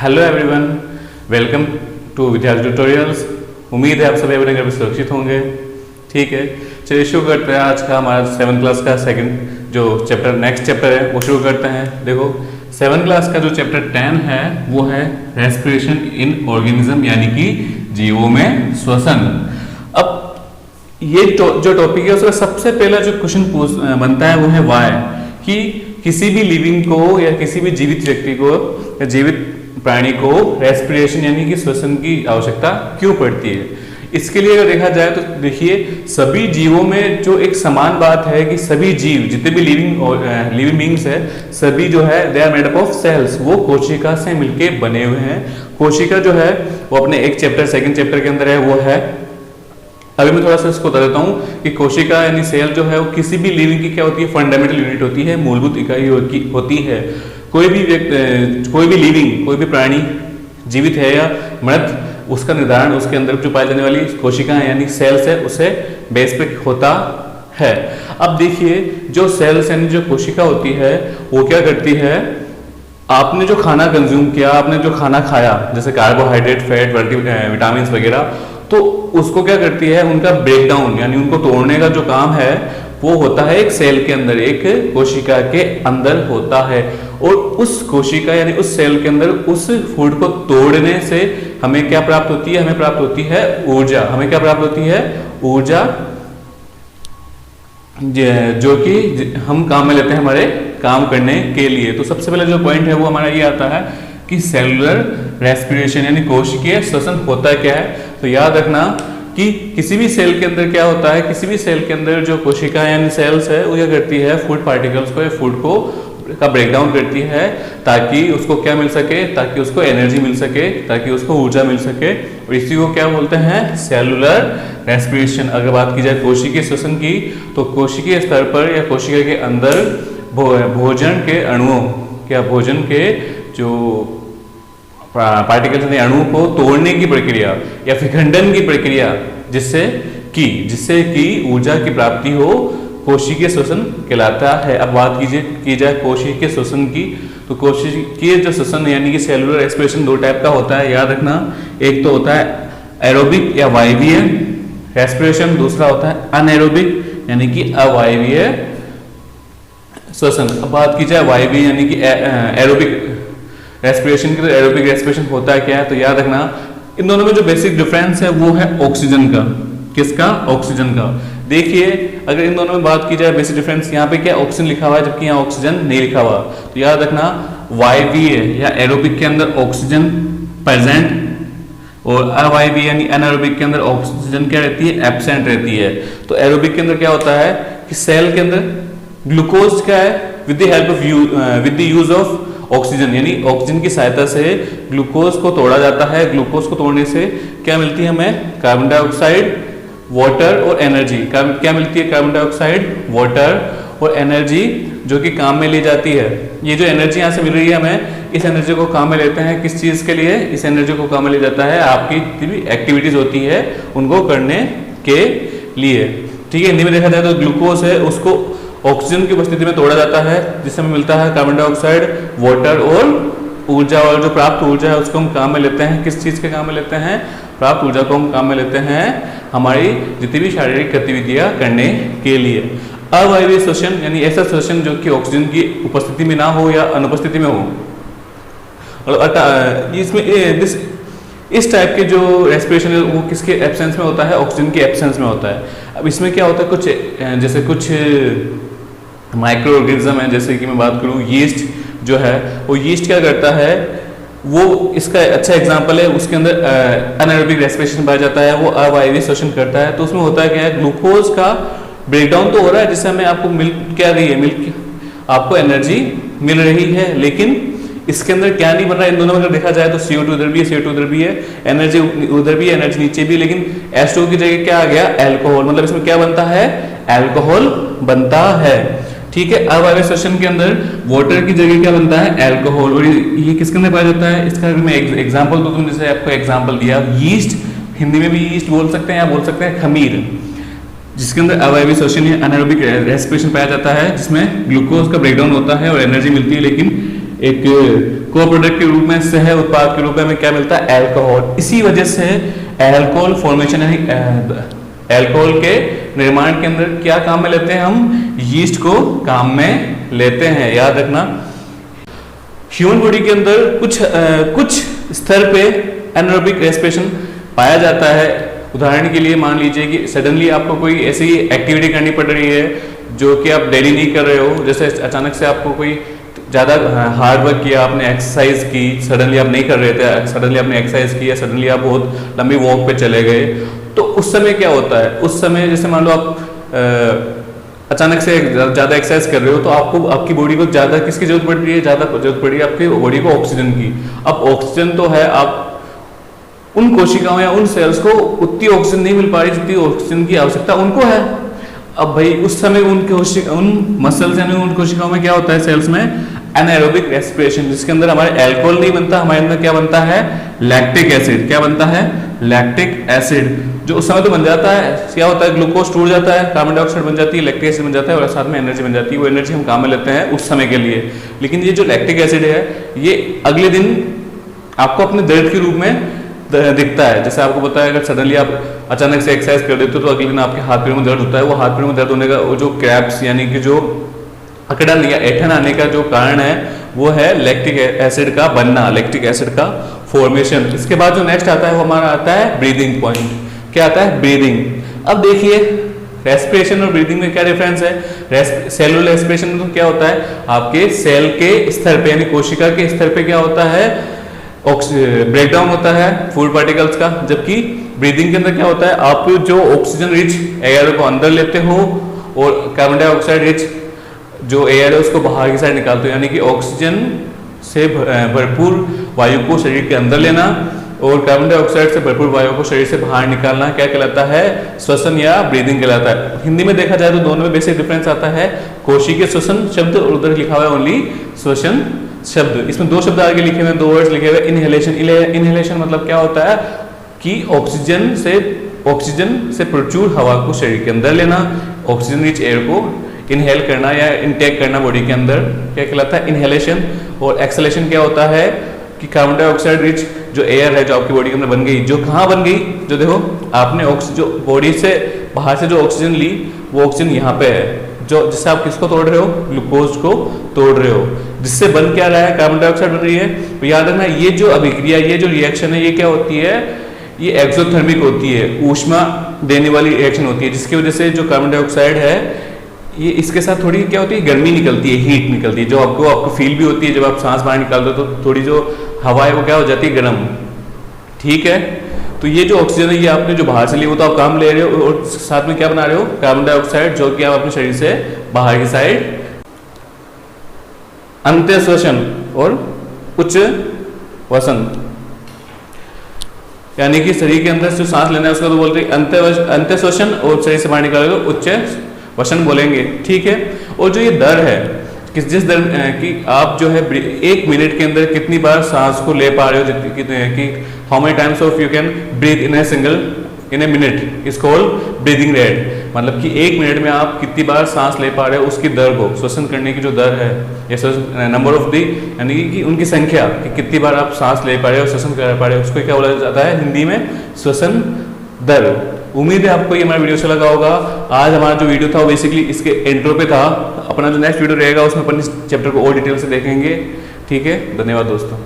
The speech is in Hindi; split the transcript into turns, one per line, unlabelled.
हेलो एवरीवन, वेलकम टू विद्यार्थी ट्यूटोरियल्स। उम्मीद है आप सभी अपने घर में सुरक्षित होंगे। ठीक है, चलिए शुरू करते हैं। आज का हमारा 7th क्लास का सेकंड जो चैप्टर नेक्स्ट चैप्टर है वो शुरू करते हैं। देखो 7th क्लास का जो चैप्टर 10 है वो है रेस्पिरेशन इन ऑर्गेनिज्म, यानी कि जीवों में श्वसन। अब ये जो टॉपिक है उसका सबसे पहला जो क्वेश्चन बनता है वो है वाई, कि किसी भी लिविंग को या किसी भी जीवित व्यक्ति को या जीवित प्राणी को रेस्पिरेशन यानी कि श्वसन की आवश्यकता क्यों पड़ती है। इसके लिए अगर देखा जाए तो देखिए सभी जीवों में जो एक समान बात है कि सभी जीव जितने भी लिविंग बींग्स है सभी जो है they are made up of cells, वो कोशिका से मिलके बने हुए हैं। कोशिका जो है वो अपने एक चैप्टर सेकंड चैप्टर के अंदर है वो है। अभी मैं थोड़ा सा इसको बता देता हूँ कि कोशिका यानी सेल जो है वो किसी भी लिविंग की क्या होती है, फंडामेंटल यूनिट होती है, मूलभूत इकाई होती है। कोई भी व्यक्ति, कोई भी लिविंग, कोई भी प्राणी जीवित है या मृत, उसका निर्धारण उसके अंदर जो पाई जाने वाली कोशिका यानी सेल्स है उसे बेस पे होता है। अब देखिए जो सेल्स यानी जो कोशिका होती है वो क्या करती है, आपने जो खाना कंज्यूम किया, आपने जो खाना खाया जैसे कार्बोहाइड्रेट, फैट, विटामिन वगैरह, तो उसको क्या करती है, उनका ब्रेकडाउन यानी उनको तोड़ने का जो काम है वो होता है एक सेल के अंदर, एक कोशिका के अंदर होता है। और उस कोशिका यानी उस सेल के अंदर उस फूड को तोड़ने से हमें क्या प्राप्त होती है, हमें प्राप्त होती है ऊर्जा। हमें क्या प्राप्त होती है, ऊर्जा, जो कि हम काम में लेते हैं हमारे काम करने के लिए। तो सबसे पहले जो पॉइंट है वो हमारा ये आता है कि सेलुलर रेस्पिरेशन यानी कोशिकीय श्वसन होता क्या है। तो याद रखना कि किसी भी सेल के अंदर क्या होता है, किसी भी सेल के अंदर जो कोशिका यानी सेल्स है वो क्या करती है, फूड पार्टिकल्स को या फूड को का ब्रेकडाउन करती है ताकि उसको क्या मिल सके, ताकि उसको एनर्जी मिल सके, ताकि उसको ऊर्जा मिल सके। और इसी को क्या बोलते हैं, सेलुलर रेस्पिरेशन। अगर बात की जाए कोशिकीय श्वसन की तो कोशिकीय स्तर पर या कोशिका के अंदर भोजन के अणुओं या भोजन के जो पार्टिकल्स यानी अणु को तोड़ने की प्रक्रिया या विखंडन की प्रक्रिया जिससे कि ऊर्जा की प्राप्ति हो, कोशिकीय श्वसन कहलाता है। अब बात की जाए कोशिकीय श्वसन की तो कोशिकीय जो श्वसन यानी कि सेलुलर रेस्पिरेशन दो टाइप का होता है, याद रखना। एक तो होता है एरोबिक या वायवीय रेस्पिरेशन, दूसरा होता है अनएरोबिक यानी कि अवायवीय श्वसन। अब बात की जाए वायवीय यानी कि एरोबिक रेस्पिरेशन की, तो एरोबिक रेस्पिरेशन होता है क्या है, तो याद रखना इन दोनों में जो बेसिक डिफरेंस है वो है ऑक्सीजन का। किसका, ऑक्सीजन का। देखिए अगर इन दोनों में बात की जाए बेसिक डिफरेंस, यहाँ पे क्या ऑक्सीजन लिखा हुआ है जबकि यहाँ ऑक्सीजन नहीं लिखा हुआ, तो याद रखना वायवीय या एरोबिक के अंदर ऑक्सीजन प्रेजेंट और अवायवीय यानी अनएरोबिक के अंदर ऑक्सीजन क्या रहती है, एब्सेंट रहती है। तो एरोबिक के अंदर क्या होता है कि सेल के अंदर ग्लूकोज क्या है, with the use of oxygen यानी ऑक्सीजन की सहायता से ग्लूकोज को तोड़ा जाता है। ग्लूकोज को तोड़ने से क्या मिलती है हमें, कार्बन डाइऑक्साइड, वाटर और एनर्जी। क्या मिलती है, कार्बन डाइऑक्साइड, वाटर और एनर्जी जो कि काम में ली जाती है। ये जो एनर्जी यहाँ से मिल रही है हमें, इस एनर्जी को काम में लेते हैं किस चीज के लिए, इस एनर्जी को काम में लिया जाता है आपकी जितनी भी एक्टिविटीज होती है उनको करने के लिए। ठीक है, हिंदी में देखा जाए तो ग्लूकोज है उसको ऑक्सीजन की उपस्थिति में तोड़ा जाता है जिससे हमें मिलता है कार्बन डाइऑक्साइड, वाटर और ऊर्जा। और जो प्राप्त ऊर्जा है उसको हम काम में लेते हैं, किस चीज के काम में लेते हैं, प्राप्त ऊर्जा को हम काम में लेते हैं हमारी जितनी भी शारीरिक गतिविधियां करने के लिए। अवायवीय श्वसन यानी ऐसा श्वसन जो कि ऑक्सीजन की उपस्थिति में ना हो या अनुपस्थिति में हो। और इसमें इस टाइप के जो रेस्पिरेशन है वो किसके एब्सेंस में होता है, ऑक्सीजन के एब्सेंस में होता है। अब इसमें क्या होता है, कुछ माइक्रो ऑर्गेनिज्म है, जैसे कि मैं बात करूं यीस्ट जो है, वो यीस्ट क्या करता है, वो इसका अच्छा एग्जांपल है। उसके अंदर अनएरोबिक रेस्पिरेशन पाया जाता है, वो अवायवीय श्वसन करता है। तो उसमें होता है क्या है, ग्लूकोज का ब्रेकडाउन तो हो रहा है जिससे हमें आपको आपको एनर्जी मिल रही है, लेकिन इसके अंदर क्या नहीं बन रहा है। इन दोनों में अगर देखा जाए तो CO2 उधर भी है, CO2 उधर भी है, एनर्जी उधर भी है, एनर्जी नीचे भी, लेकिन H2 की जगह क्या आ गया, अल्कोहल। मतलब इसमें क्या बनता है, अल्कोहल बनता है। ठीक है, अवायवीय श्वसन के अंदर वाटर की जगह क्या बनता है, अल्कोहल। और ये किसके अंदर पाया जाता है, इसका मैं एग्जाम्पल दूं, तुम जैसे आपको एग्जाम्पल दिया यीस्ट, हिंदी में भी यीस्ट बोल सकते हैं या बोल सकते हैं खमीर, जिसके अंदर अवायवीय श्वसन या अनएरोबिक रेस्पिरेशन पाया जाता है जिसमें ग्लूकोज का ब्रेकडाउन होता है और एनर्जी मिलती है, लेकिन एक को प्रोडक्ट के रूप में, सह उत्पाद के रूप में हमें क्या मिलता है, अल्कोहल। इसी वजह से अल्कोहल फॉर्मेशन यानी अल्कोहल के निर्माण के अंदर क्या काम में लेते हैं हम, यीस्ट को काम में लेते हैं, याद रखना। ह्यूमन बॉडी के अंदर कुछ स्तर पे एनारोबिक रेस्पिरेशन पाया जाता है। उदाहरण के लिए मान लीजिए कि सडनली आपको कोई ऐसी एक्टिविटी करनी पड़ रही है जो कि आप डेली नहीं कर रहे हो, जैसे अचानक से आपको कोई ज़्यादा हार्ड वर्क किया, आपने एक्सरसाइज की, सडनली आप नहीं कर रहे थे, सडनली आपने एक्सरसाइज किया, सडनली आप बहुत लंबी वॉक पे चले गए, तो उस समय क्या होता है, उस समय जैसे मान लो आप अचानक से ज़्यादा एक्सरसाइज कर रहे हो, तो आपको आपकी बॉडी को ज़्यादा किसकी जरूरत पड़ रही है, ज़्यादा जरूरत पड़ रही है आपकी बॉडी को ऑक्सीजन की। अब ऑक्सीजन तो है, आप उन कोशिकाओं या उन सेल्स को उतनी ऑक्सीजन नहीं मिल पा रही जितनी ऑक्सीजन की आवश्यकता उनको है। अब भाई उस समय उन मसल्स यानी उन कोशिकाओं में क्या होता है, सेल्स में एनारोबिक रेस्पिरेशन, जिसके अंदर हमारे अल्कोहल नहीं बनता, हमारे अंदर क्या बनता है, लैक्टिक एसिड। क्या बनता है, लैक्टिक एसिड, जो उस समय तो बन जाता है, क्या होता है, ग्लूकोज टूट जाता है, कार्बन डाइऑक्साइड बन जाती है, लैक्टिक एसिड बन जाता है और साथ में एनर्जी बन जाती है। वो एनर्जी हम काम में लेते हैं उस समय के लिए। लेकिन ये जो लैक्टिक एसिड है ये अगले दिन आपको अपने दर्द के रूप में दिखता है। जैसे आपको पता है, अगर सडनली आप अचानक से एक्सरसाइज कर देते हो तो अगले दिन आपके हाथ पैरों में दर्द होता है। वो हाथ पैरों में दर्द होने का वो जो क्रैप्स यानी कि जो अकड़न या ऐंठन आने का जो कारण है वो है लैक्टिक एसिड का बनना, लैक्टिक एसिड का फॉर्मेशन। इसके बाद जो नेक्स्ट आता है वो हमारा आता है ब्रीदिंग पॉइंट। क्या आता है, ब्रीदिंग। अब देखिए रेस्पिरेशन और ब्रीदिंग में क्या डिफरेंस है। सेलुलर रेस्पिरेशन में तो क्या होता है, आपके सेल के स्तर पे यानी कोशिका के स्तर पे क्या होता है, ब्रेकडाउन होता है फूड पार्टिकल्स का। जबकि ब्रीदिंग के अंदर क्या होता है, आप जो ऑक्सीजन रिच एयर को अंदर लेते हो और कार्बन डाइऑक्साइड रिच जो एयर है उसको बाहर की साइड निकालते हो, यानी कि ऑक्सीजन से भरपूर वायु को शरीर के अंदर लेना और कार्बन डाइऑक्साइड से भरपूर वायु को शरीर से बाहर निकालना क्या कहलाता है, श्वसन या ब्रीदिंग कहलाता है। हिंदी में देखा जाए तो दोनों में बेसिक डिफरेंस आता है, कोशिकीय श्वसन शब्द और उधर लिखा हुआ है ओनली श्वसन शब्द। इसमें दो शब्द आगे लिखे हुए, दो वर्ड्स लिखे हुए, इनहेलेशन। इनहेलेशन मतलब क्या होता है कि ऑक्सीजन से प्रचुर हवा को शरीर के अंदर लेना, ऑक्सीजन रिच एयर को इनहेल करना या इनटेक करना बॉडी के अंदर, क्या कहलाता है, इनहेलेशन। और एक्सहेलेशन क्या होता है कि कार्बन डाइऑक्साइड रिच जो एयर है जो आपकी बॉडी के अंदर बन गई, जो कहाँ बन गई, जो देखो आपने जो बॉडी से बाहर से जो ऑक्सीजन ली वो ऑक्सीजन यहाँ पे है, जो जिससे आप किसको तोड़ रहे हो, ग्लूकोज को तोड़ रहे हो, जिससे बन क्या रहा है, कार्बन डाइऑक्साइड बन रही है। तो याद रखना ये जो अभिक्रिया, ये जो रिएक्शन है, ये क्या होती है, ये एक्सोथर्मिक होती है, ऊष्मा देने वाली रिएक्शन होती है, जिसकी वजह से जो कार्बन डाइऑक्साइड है ये इसके साथ थोड़ी क्या होती है, गर्मी निकलती है, हीट निकलती है, जो आपको फील भी होती है जब आप सांस बाहर निकालते हो तो थोड़ी जो हवा है वो क्या हो जाती है, गर्म। ठीक है, तो ये जो ऑक्सीजन है ये आपने जो बाहर से ली वो तो आप काम ले रहे हो और साथ में क्या बना रहे हो, कार्बन डाइऑक्साइड, जो कि आप अपने शरीर से बाहर की साइड। अंत्य श्वसन और उच्च वसन, यानी कि शरीर के अंदर जो सांस लेना है उसको तो बोलते हैं अंत्य श्वसन, और शरीर से बाहर निकाले तो उच्च वसन बोलेंगे। ठीक है, और जो ये दर है जिस दर कि आप जो है 1 मिनट के अंदर कितनी बार सांस को ले पा रहे हो, कि how many times of you can breathe in a minute is called breathing rate. मतलब कि 1 मिनट में आप कितनी बार सांस ले पा रहे हो उसकी दर को, श्वसन करने की जो दर है, या नंबर ऑफ दी यानी कि उनकी संख्या, कि कितनी बार आप सांस ले पा रहे हो, श्वसन कर पा रहे हो, उसको क्या बोला जाता है हिंदी में, श्वसन दर। उम्मीद है आपको ये हमारा वीडियो अच्छा लगा होगा। आज हमारा जो वीडियो था वो बेसिकली इसके इंट्रो पे था। अपना जो नेक्स्ट वीडियो रहेगा उसमें अपन इस चैप्टर को और डिटेल से देखेंगे। ठीक है, धन्यवाद दोस्तों।